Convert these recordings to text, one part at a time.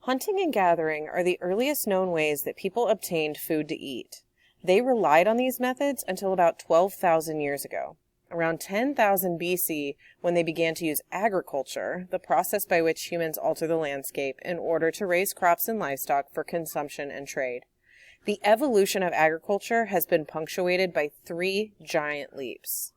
Hunting and gathering are the earliest known ways that people obtained food to eat. They relied on these methods until about 12,000 years ago. Around 10,000 BC, when they began to use agriculture, the process by which humans alter the landscape in order to raise crops and livestock for consumption and trade. The evolution of agriculture has been punctuated by 3 giant leaps.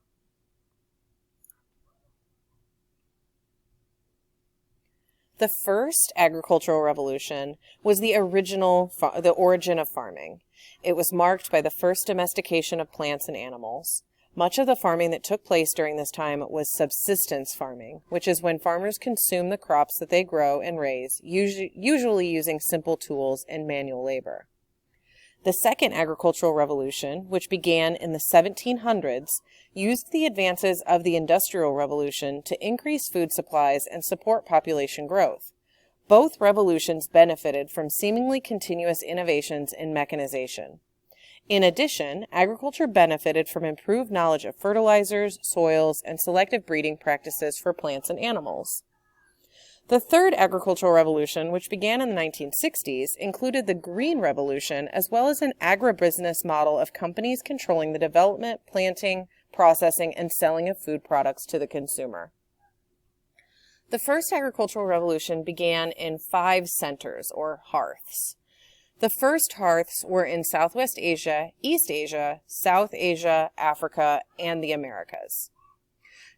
The first agricultural revolution was the origin of farming. It was marked by the first domestication of plants and animals. Much of the farming that took place during this time was subsistence farming, which is when farmers consume the crops that they grow and raise, usually using simple tools and manual labor. The second agricultural revolution, which began in the 1700s, used the advances of the Industrial Revolution to increase food supplies and support population growth. Both revolutions benefited from seemingly continuous innovations in mechanization. In addition, agriculture benefited from improved knowledge of fertilizers, soils, and selective breeding practices for plants and animals. The third agricultural revolution, which began in the 1960s, included the Green Revolution as well as an agribusiness model of companies controlling the development, planting, processing, and selling of food products to the consumer. The first agricultural revolution began in 5 centers, or hearths. The first hearths were in Southwest Asia, East Asia, South Asia, Africa, and the Americas.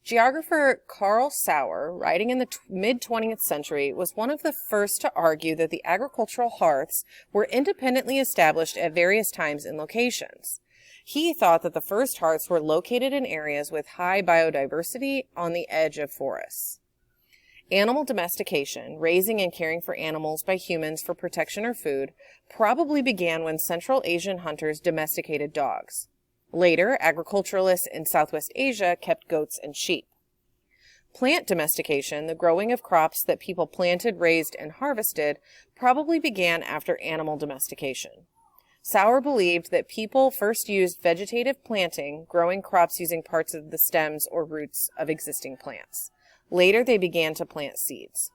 Geographer Carl Sauer, writing in the mid-20th century, was one of the first to argue that the agricultural hearths were independently established at various times and locations. He thought that the first hearths were located in areas with high biodiversity on the edge of forests. Animal domestication, raising and caring for animals by humans for protection or food, probably began when Central Asian hunters domesticated dogs. Later, agriculturalists in Southwest Asia kept goats and sheep. Plant domestication, the growing of crops that people planted, raised, and harvested, probably began after animal domestication. Sauer believed that people first used vegetative planting, growing crops using parts of the stems or roots of existing plants. Later, they began to plant seeds.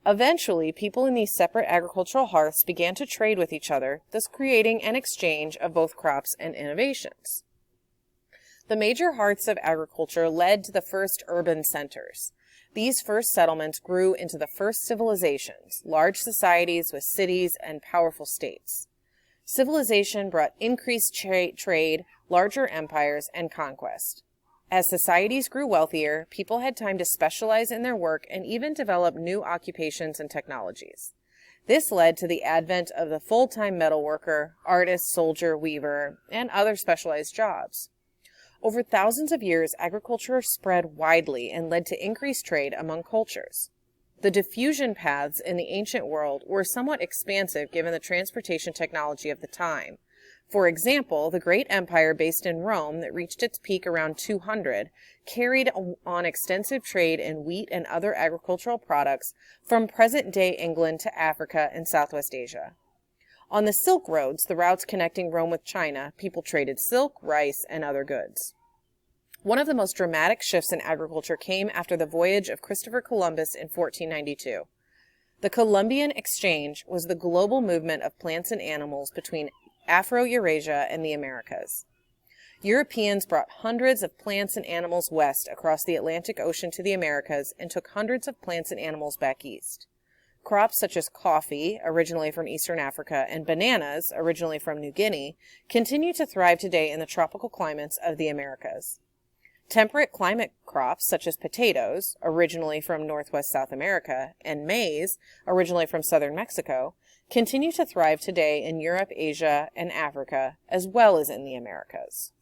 Eventually, people in these separate agricultural hearths began to trade with each other, thus creating an exchange of both crops and innovations. The major hearths of agriculture led to the first urban centers. These first settlements grew into the first civilizations, large societies with cities and powerful states. Civilization brought increased trade, larger empires, and conquest. As societies grew wealthier, people had time to specialize in their work and even develop new occupations and technologies. This led to the advent of the full-time metalworker, artist, soldier, weaver, and other specialized jobs. Over thousands of years, agriculture spread widely and led to increased trade among cultures. The diffusion paths in the ancient world were somewhat expansive given the transportation technology of the time. For example, the great empire based in Rome that reached its peak around 200 carried on extensive trade in wheat and other agricultural products from present-day England to Africa and Southwest Asia. On the Silk Roads, the routes connecting Rome with China, people traded silk, rice, and other goods. One of the most dramatic shifts in agriculture came after the voyage of Christopher Columbus in 1492. The Columbian Exchange was the global movement of plants and animals between Afro-Eurasia and the Americas. Europeans brought hundreds of plants and animals west across the Atlantic Ocean to the Americas and took hundreds of plants and animals back east. Crops such as coffee, originally from Eastern Africa, and bananas, originally from New Guinea, continue to thrive today in the tropical climates of the Americas. Temperate climate crops such as potatoes, originally from Northwest South America, and maize, originally from southern Mexico, continue to thrive today in Europe, Asia, and Africa, as well as in the Americas.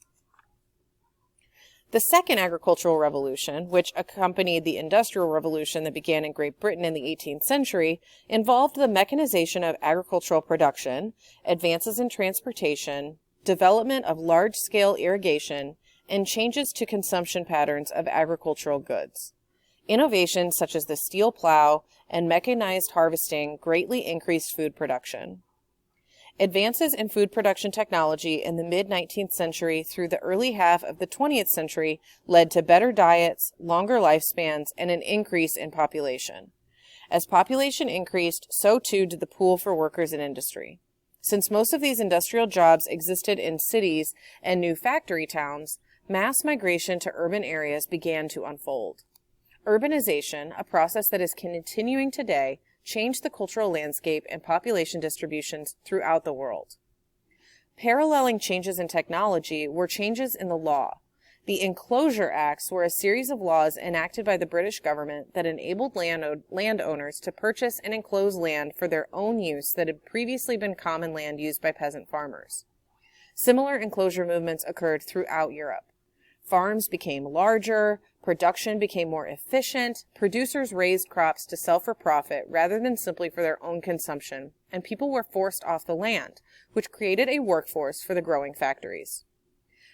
The second agricultural revolution, which accompanied the Industrial Revolution that began in Great Britain in the 18th century, involved the mechanization of agricultural production, advances in transportation, development of large-scale irrigation, and changes to consumption patterns of agricultural goods. Innovations such as the steel plow and mechanized harvesting greatly increased food production. Advances in food production technology in the mid-19th century through the early half of the 20th century led to better diets, longer lifespans, and an increase in population. As population increased, so too did the pool for workers in industry. Since most of these industrial jobs existed in cities and new factory towns, mass migration to urban areas began to unfold. Urbanization, a process that is continuing today, changed the cultural landscape and population distributions throughout the world. Paralleling changes in technology were changes in the law. The Enclosure Acts were a series of laws enacted by the British government that enabled landowners to purchase and enclose land for their own use that had previously been common land used by peasant farmers. Similar enclosure movements occurred throughout Europe. Farms became larger, production became more efficient, producers raised crops to sell for profit rather than simply for their own consumption, and people were forced off the land, which created a workforce for the growing factories.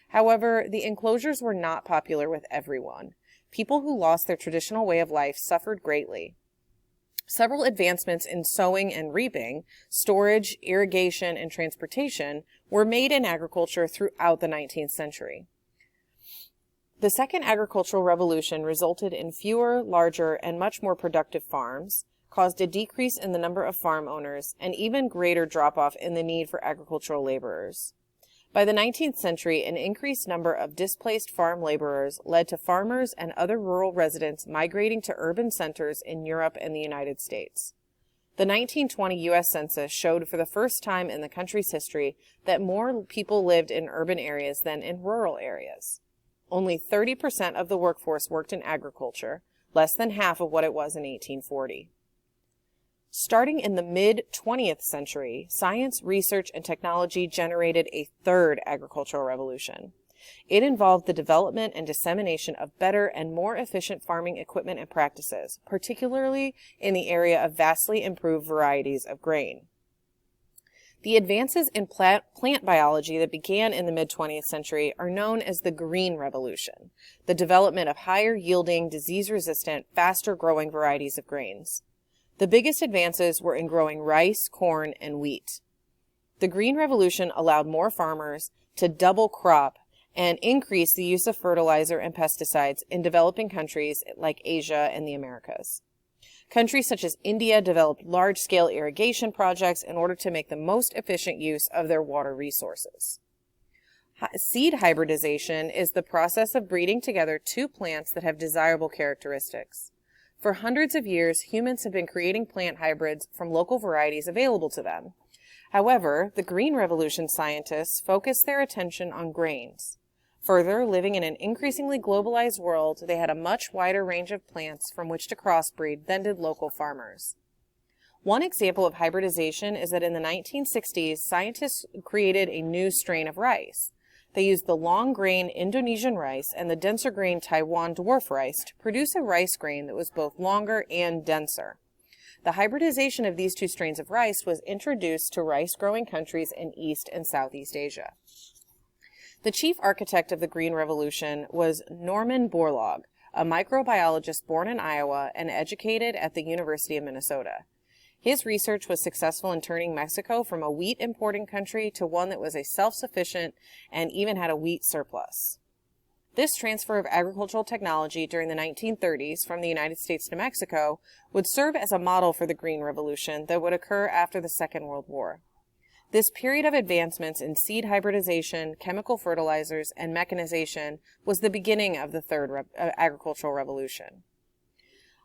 However, the enclosures were not popular with everyone. People who lost their traditional way of life suffered greatly. Several advancements in sowing and reaping, storage, irrigation, and transportation were made in agriculture throughout the 19th century. The Second Agricultural Revolution resulted in fewer, larger, and much more productive farms, caused a decrease in the number of farm owners, and even greater drop-off in the need for agricultural laborers. By the 19th century, an increased number of displaced farm laborers led to farmers and other rural residents migrating to urban centers in Europe and the United States. The 1920 U.S. Census showed for the first time in the country's history that more people lived in urban areas than in rural areas. Only 30% of the workforce worked in agriculture, less than half of what it was in 1840. Starting in the mid-20th century, science, research, and technology generated a third agricultural revolution. It involved the development and dissemination of better and more efficient farming equipment and practices, particularly in the area of vastly improved varieties of grain. The advances in plant biology that began in the mid-20th century are known as the Green Revolution, the development of higher-yielding, disease-resistant, faster-growing varieties of grains. The biggest advances were in growing rice, corn, and wheat. The Green Revolution allowed more farmers to double crop and increase the use of fertilizer and pesticides in developing countries like Asia and the Americas. Countries such as India developed large-scale irrigation projects in order to make the most efficient use of their water resources. Seed hybridization is the process of breeding together two plants that have desirable characteristics. For hundreds of years, humans have been creating plant hybrids from local varieties available to them. However, the Green Revolution scientists focused their attention on grains. Further, living in an increasingly globalized world, they had a much wider range of plants from which to crossbreed than did local farmers. One example of hybridization is that in the 1960s, scientists created a new strain of rice. They used the long-grain Indonesian rice and the denser grain Taiwan dwarf rice to produce a rice grain that was both longer and denser. The hybridization of these two strains of rice was introduced to rice-growing countries in East and Southeast Asia. The chief architect of the Green Revolution was Norman Borlaug, a microbiologist born in Iowa and educated at the University of Minnesota. His research was successful in turning Mexico from a wheat importing country to one that was a self-sufficient and even had a wheat surplus. This transfer of agricultural technology during the 1930s from the United States to Mexico would serve as a model for the Green Revolution that would occur after the Second World War. This period of advancements in seed hybridization, chemical fertilizers, and mechanization was the beginning of the Third Agricultural Revolution.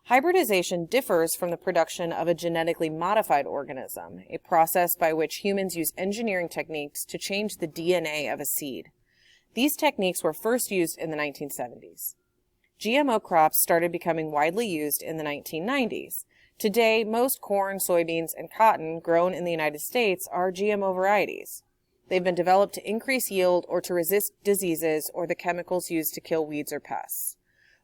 Hybridization differs from the production of a genetically modified organism, a process by which humans use engineering techniques to change the DNA of a seed. These techniques were first used in the 1970s. GMO crops started becoming widely used in the 1990s. Today, most corn, soybeans, and cotton grown in the United States are GMO varieties. They've been developed to increase yield or to resist diseases or the chemicals used to kill weeds or pests.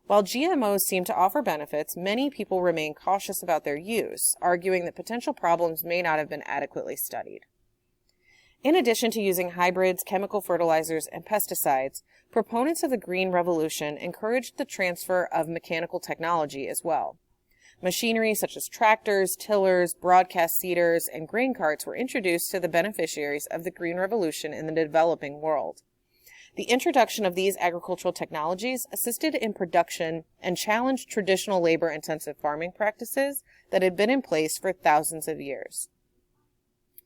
While GMOs seem to offer benefits, many people remain cautious about their use, arguing that potential problems may not have been adequately studied. In addition to using hybrids, chemical fertilizers, and pesticides, proponents of the Green Revolution encouraged the transfer of mechanical technology as well. Machinery such as tractors, tillers, broadcast seeders, and grain carts were introduced to the beneficiaries of the Green Revolution in the developing world. The introduction of these agricultural technologies assisted in production and challenged traditional labor-intensive farming practices that had been in place for thousands of years.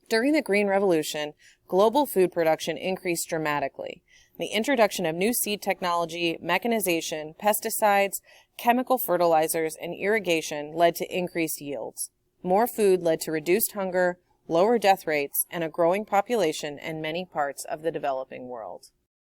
During the Green Revolution, global food production increased dramatically. The introduction of new seed technology, mechanization, pesticides, chemical fertilizers, and irrigation led to increased yields. More food led to reduced hunger, lower death rates, and a growing population in many parts of the developing world.